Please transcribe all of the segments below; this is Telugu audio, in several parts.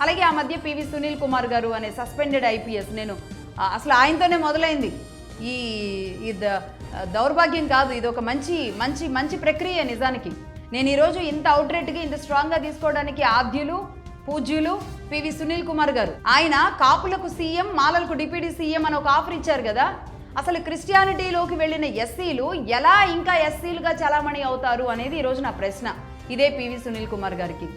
అలాగే ఆ మధ్య పివి సునీల్ కుమార్ గారు అనే సస్పెండెడ్ ఐపీఎస్, నేను అసలు ఆయనతోనే మొదలైంది ఈ దౌర్భాగ్యం కాదు, ఇది ఒక మంచి మంచి మంచి ప్రక్రియ. నిజానికి నేను ఈరోజు ఇంత అవుట్రేట్గా ఇంత స్ట్రాంగ్గా తీసుకోవడానికి ఆద్యులు పూజ్యులు పివి సునీల్ కుమార్ గారు. ఆయన కాపులకు సీఎం, మాలలకు డిప్యూటీ సీఎం అని ఒక ఆఫర్ ఇచ్చారు కదా. అసలు క్రిస్టియానిటీలోకి వెళ్ళిన ఎస్సీలు ఎలా ఇంకా ఎస్సీలుగా చలామణి అవుతారు అనేది ఈరోజు నా ప్రశ్న. ఇదే పివి సునీల్ కుమార్ గారికి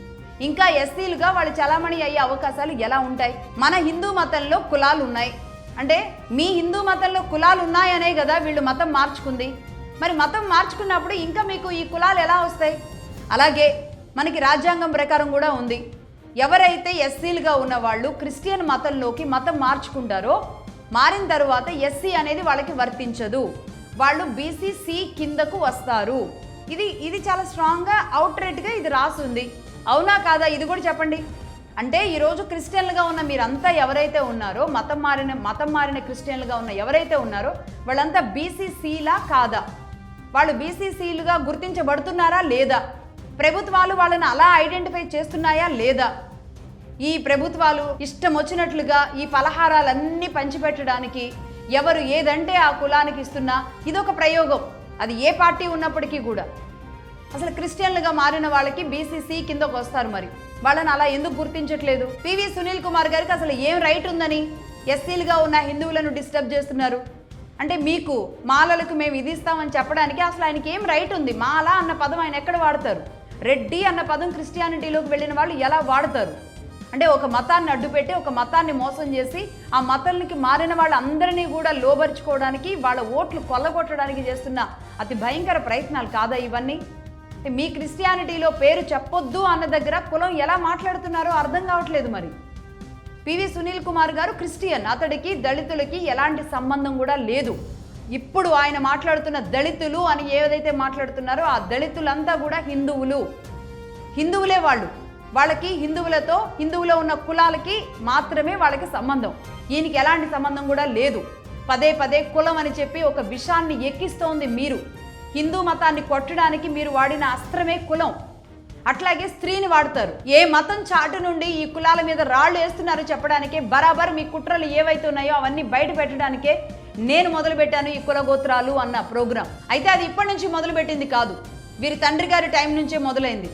ఇంకా ఎస్సీలుగా వాళ్ళు చలామణి అయ్యే అవకాశాలు ఎలా ఉంటాయి? మన హిందూ మతంలో కులాలు ఉన్నాయి అంటే మీ హిందూ మతంలో కులాలు ఉన్నాయనే కదా వీళ్ళు మతం మార్చుకుంది. మరి మతం మార్చుకున్నప్పుడు ఇంకా మీకు ఈ కులాలు ఎలా వస్తాయి? అలాగే మనకి రాజ్యాంగం ప్రకారం కూడా ఉంది, ఎవరైతే ఎస్సీలుగా ఉన్న వాళ్ళు క్రిస్టియన్ మతంలోకి మతం మార్చుకుంటారో మారిన తర్వాత ఎస్సీ అనేది వాళ్ళకి వర్తించదు, వాళ్ళు బీసీసీ కిందకు వస్తారు. ఇది చాలా స్ట్రాంగ్గా అవుట్రేట్గా ఇది రాసుంది. అవునా కాదా? ఇది కూడా చెప్పండి. అంటే ఈరోజు క్రిస్టియన్లుగా ఉన్న మీరంతా ఎవరైతే ఉన్నారో మతం మారిన క్రిస్టియన్లుగా ఉన్న ఎవరైతే ఉన్నారో వాళ్ళంతా బీసీసీలా కాదా? వాళ్ళు బీసీసీలుగా గుర్తించబడుతున్నారా లేదా? ప్రభుత్వాలు వాళ్ళని అలా ఐడెంటిఫై చేస్తున్నాయా లేదా? ఈ ప్రభుత్వాలు ఇష్టం వచ్చినట్లుగా ఈ పలహారాలన్నీ పంచిపెట్టడానికి ఎవరు ఏదంటే ఆ కులానికి ఇస్తున్నా ఇదొక ప్రయోగం. అది ఏ పార్టీ ఉన్నప్పటికీ కూడా అసలు క్రిస్టియన్లుగా మారిన వాళ్ళకి బీసీసీ కిందకు వస్తారు. మరి వాళ్ళని అలా ఎందుకు గుర్తించట్లేదు? పివి సునీల్ కుమార్ గారికి అసలు ఏం రైట్ ఉందని ఎస్సీలుగా ఉన్న హిందువులను డిస్టర్బ్ చేస్తున్నారు? అంటే మీకు మాలలకు మేము ఇది ఇస్తామని చెప్పడానికి అసలు ఆయనకి ఏం రైట్ ఉంది? మాల అన్న పదం ఆయన ఎక్కడ వాడతారు? రెడ్డి అన్న పదం క్రిస్టియానిటీలోకి వెళ్ళిన వాళ్ళు ఎలా వాడతారు? అంటే ఒక మతాన్ని అడ్డుపెట్టి ఒక మతాన్ని మోసం చేసి ఆ మతానికి మారిన వాళ్ళందరినీ కూడా లోబరుచుకోవడానికి వాళ్ళ ఓట్లు కొల్లగొట్టడానికి చేస్తున్న అతి భయంకర ప్రయత్నాలు కాదా ఇవన్నీ? మీ క్రిస్టియానిటీలో పేరు చెప్పొద్దు అన్న దగ్గర కులం ఎలా మాట్లాడుతున్నారో అర్థం కావట్లేదు. మరి పివి సునీల్ కుమార్ గారు క్రిస్టియన్, అతడికి దళితులకి ఎలాంటి సంబంధం కూడా లేదు. ఇప్పుడు ఆయన మాట్లాడుతున్న దళితులు అని ఏదైతే మాట్లాడుతున్నారో ఆ దళితులంతా కూడా హిందువులే వాళ్ళకి హిందువులో ఉన్న కులాలకి మాత్రమే వాళ్ళకి సంబంధం. ఈయనకి ఎలాంటి సంబంధం కూడా లేదు. పదే పదే కులం అని చెప్పి ఒక విషాన్ని ఎక్కిస్తోంది మీరు. హిందూ మతాన్ని కొట్టడానికి మీరు వాడిన అస్త్రమే కులం. అట్లాగే స్త్రీని వాడతారు. ఏ మతం చాటు నుండి ఈ కులాల మీద రాళ్ళు వేస్తున్నారో చెప్పడానికే, బరాబర్ మీ కుట్రలు ఏవైతే ఉన్నాయో అవన్నీ బయట పెట్టడానికే నేను మొదలుపెట్టాను ఈ కులగోత్రాలు అన్న ప్రోగ్రాం. అయితే అది ఇప్పటి నుంచి మొదలుపెట్టింది కాదు, వీరి తండ్రి గారి టైం నుంచే మొదలైంది.